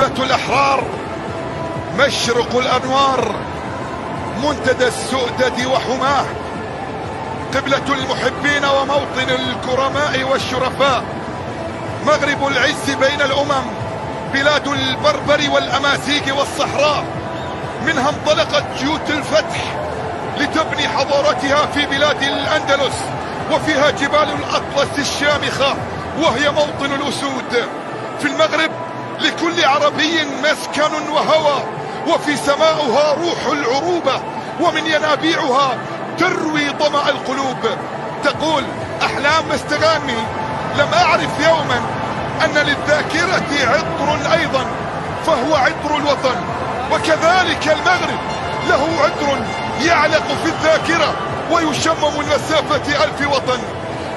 مات الأحرار، مشرق الأنوار، منتدى السؤدد وحماه، قبلة المحبين وموطن الكرماء والشرفاء، مغرب العز بين الأمم، بلاد البربر والأمازيغ والصحراء. منها انطلقت جيوش الفتح لتبني حضارتها في بلاد الأندلس، وفيها جبال الأطلس الشامخة وهي موطن الأسود. في المغرب لكل عربي مسكن وهوى، وفي سماؤها روح العروبة، ومن ينابيعها تروي ظمأ القلوب. تقول أحلام مستغاني: لم أعرف يوما أن للذاكرة عطر أيضا فهو عطر الوطن. وكذلك المغرب له عطر يعلق في الذاكرة ويشمم من مسافة 1000 وطن.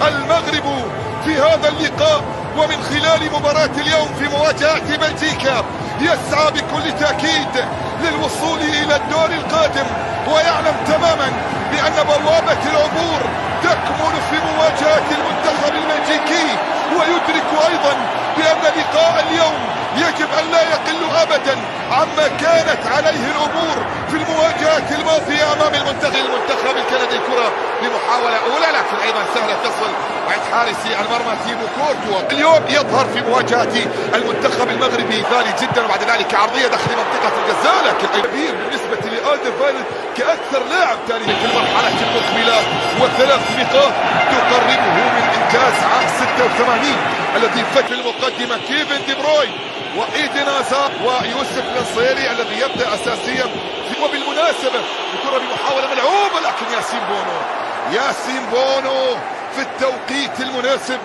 المغرب في هذا اللقاء ومن خلال مباراة اليوم في مواجهة بلجيكا يسعى بكل تأكيد للوصول إلى الدور القادم، ويعلم تماما بأن بوابة العبور تكمن في مواجهة المنتخب البلجيكي، ويدرك أيضا بأن لقاء اليوم يجب أن لا يقل أبدا عما كانت عليه الأمور في المواجهة الماضية أمام المنتخب الكندي. الكرة لمحاولة أولى لكن أيضا سهلة تصل عند حارس المرمى تيمو كورتوا. اليوم يظهر في مواجهة المنتخب المغربي ثاني جدا، وبعد ذلك عرضية داخل منطقة الجزاء، لكن كبير بالنسبة لألدرفايلد كأكثر لاعب تاريخي في المرحلة المقبلة، وثلاث نقاط تقربه من إنجاز عام 86 الذي فات في المقدمة كيفن دي بروين وإيدن هازارد ويوسف النصيري الذي يبدأ أساسيا. وبالمناسبة الكرة بمحاولة ملعوبة، لكن ياسين بونو في التوقيت المناسب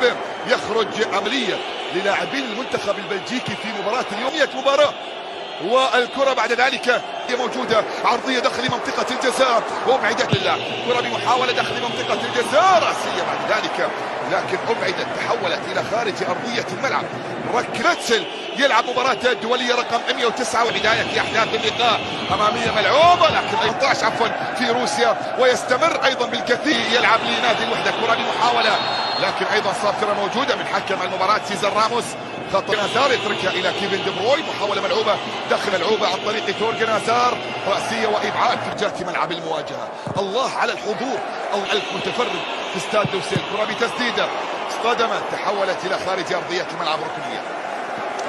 يخرج عملية للاعبين المنتخب البلجيكي في مباراة اليوم. مباراة والكرة بعد ذلك هي موجودة، عرضية داخل منطقة الجزاء وابعدت لله، كرة بمحاولة داخل منطقة الجزاء رأسية بعد ذلك لكن ابعدت، تحولت إلى خارج أرضية الملعب. ركلتسل يلعب مباراة الدولية رقم 109 وبداية أحداث اللقاء أمامية ملعوبة لكن 18 في روسيا، ويستمر أيضا بالكثير يلعب لنادي الوحدة. كرة بمحاولة لكن أيضا صافرة موجودة من حكم المباراة سيزر راموس. خط هازار يتركها الى كيفن دي بروين، محاوله ملعوبه داخل ملعوبه عن طريق تورغن هازار، راسيه وابعاد في جهه ملعب المواجهه. الله على الحضور او المتفرج في استاد لوسيل. كره بتسديده اصطدمت، تحولت الى خارج ارضيه الملعب.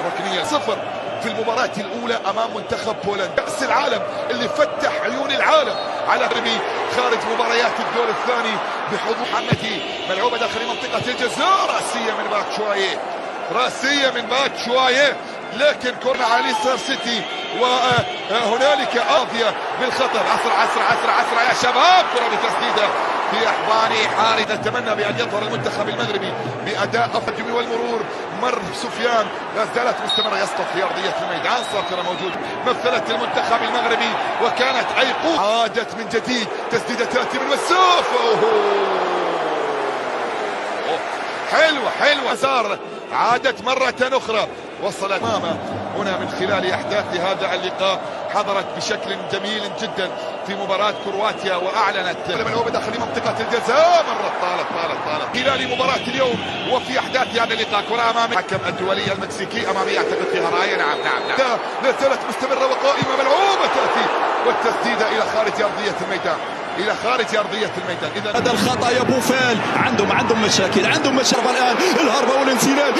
ركنيه 0 في المباراة الأولى أمام منتخب بولندا، كأس العالم اللي فتح عيون العالم على رمي خارج مباريات الدور الثاني بحضور محمدي. ملعوبة داخل منطقة الجزاء، رأسية من باتشواية لكن كرة على ليستر سيتي، وهنالك قاضية بالخطر. عسرة يا شباب، كرة بتسديدة في أحضان حارس. نتمنى بأن يظهر المنتخب المغربي بأداء أفضل والمرور. مر سفيان لا زالت مستمرة، يسقط في أرضية الميدان. صافرة موجود مثلت المنتخب المغربي وكانت أيقونة. عادت من جديد، تسديدة تأتي من مسافة حلوة هازارد، عادت مرة أخرى، وصلت أمامه هنا من خلال أحداث هذا اللقاء. حضرت بشكل جميل جدا في مباراة كرواتيا وأعلنت ملعوبة داخل منطقة الجزاء. مرة طالت خلال مباراة اليوم وفي أحداث هذا اللقاء. كرة أمام الحكم الدولي المكسيكي أمامي أعتقد فيها راية. نعم لا زالت مستمرة وقائمة. ملعوبة تأتي والتسديدة إلى خارج أرضية الميدان، إذا هذا الخطأ يا بوفال. عندهم مشاكل الآن. الهربة والانسلال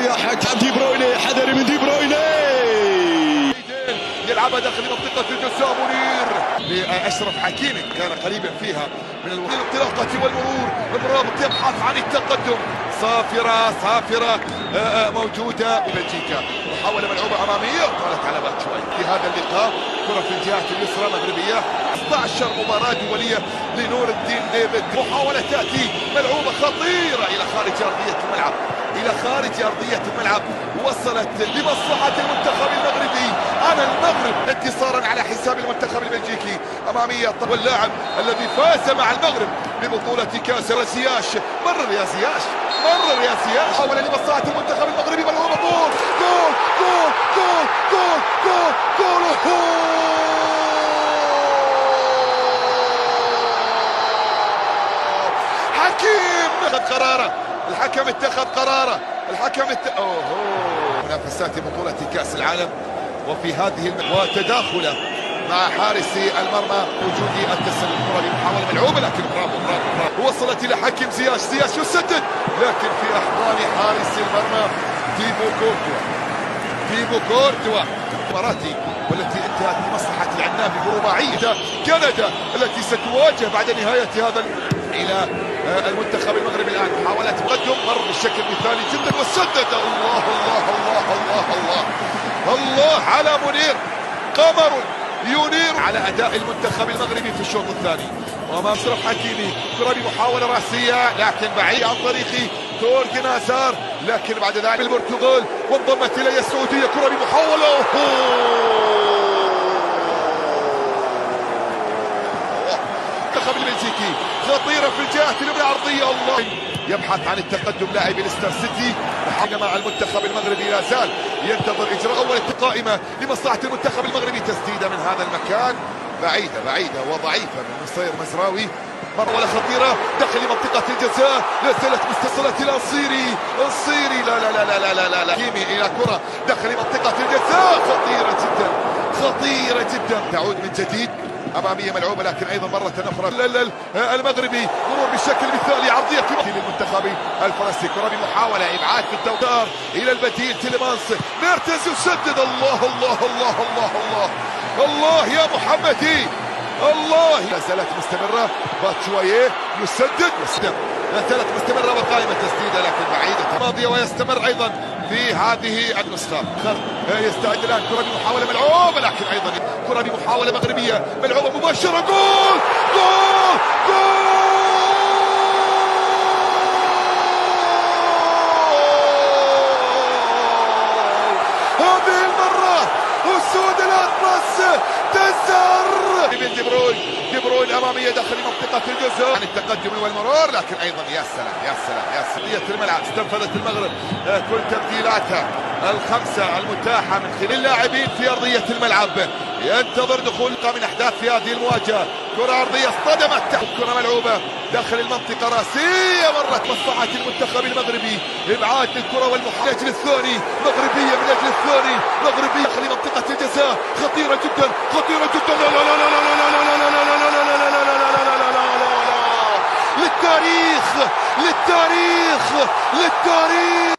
يا حكم دي برويني، حذر من دي برويني. يلعبها داخل منطقة الجزاء. منير لأشرف حكيمي كان قريبا فيها من الانطلاقة والمرور. الرابط يبحث عن التقدم. صافرة موجودة بلجيكا. محاولة ملعوبة أمامية طالت على باتشواي. في هذا اللقاء كرة في الجهة اليسرى مغربية. 16 مباراة دولية لنور الدين ديفيد. محاولة تأتي ملعوبة خطيرة إلى خارج أرضية الملعب. وصلت لمصلحة المنتخب المغربي. المغرب انتصارا على حساب المنتخب البلجيكي. أمامية واللاعب الذي فاز مع المغرب ببطولة كأس زياش. مرر يا زياش. حاول لمصلحة المنتخب المغربي. ملعوبة جول. حكيم اتخذ قراره، الحكم اتخذ قراره، منافسات بطولة كأس العالم وفي هذه وتداخله مع حارس المرمى وجود التسلل الكرة لمحاولة ملعوبة، لكن برافو وصلت إلى حكم زياش يسدد، لكن في أحضان حارس المرمى تيبو كورتوا مراتي، والتي انتهت بمصلحة العنابي برباعية كندا التي ستواجه بعد نهاية هذا إلى المنتخب المغربي. الآن محاولة تقدم مر بشكل مثالي جدا وسدد. الله الله الله الله الله الله على منير، قمر ينير على أداء المنتخب المغربي في الشوط الثاني. وأمام أشرف حكيمي كرة بمحاولة رأسية لكن بعيد عن طريق تورغن هازار، لكن بعد ذلك البرتغال وانضمت إليه السعودية كرة بمحاولة المنتخب البلجيكي خطيرة في الجهة اليمنى عرضية. الله يبحث عن التقدم لاعب ليستر سيتي مع المنتخب المغربي، لا زال ينتظر إجراء أول قائمة لمصلحة المنتخب المغربي. تسديدة من هذا المكان بعيدة وضعيفة من نصير مزراوي، مرة خطيرة داخل منطقة الجزاء، لا زالت متصلة إلى الصيري لا كيمي إلى كرة داخل منطقة الجزاء، خطيرة جدا تعود من جديد أمامية ملعوبة، لكن أيضا مرة أخرى المغربي مرور بشكل مثالي عرضية في المنتخب الفرنسي، كرة بمحاولة إبعاد في الدور إلى البديل تيليمانس، ميرتنز يسدد. الله الله الله الله الله الله يا محمدي الله. لا زالت مستمرة باتشواييه يسدد لا زالت مستمرة وقائمة تسديدة لكن بعيدة ماضية، ويستمر أيضا في هذه النسخة. يستعد الآن كرة بمحاولة ملعوبة، لكن أيضا كرة بمحاولة مغربية ملعوبة مباشرة، جول جول جول. هذه المرة أسود الأطلس تزهر من دي بروين أمامية داخل منطقة الجزاء عن التقدم والمرور، لكن أيضا يا سلام الملعب. استنفذت المغرب كل تبديلاتها الخمسة المتاحة من خلال اللاعبين في أرضية الملعب، ينتظر دخول من أحداث في هذه المواجهة. كرة عرضية اصطدمت تحت كرة ملعوبة داخل المنطقة راسية، مرت مصلحة المنتخب المغربي، إبعاد للكرة والمحاولة من أجل الثاني مغربية داخل منطقة الجزاء، خطيرة جدا للتاريخ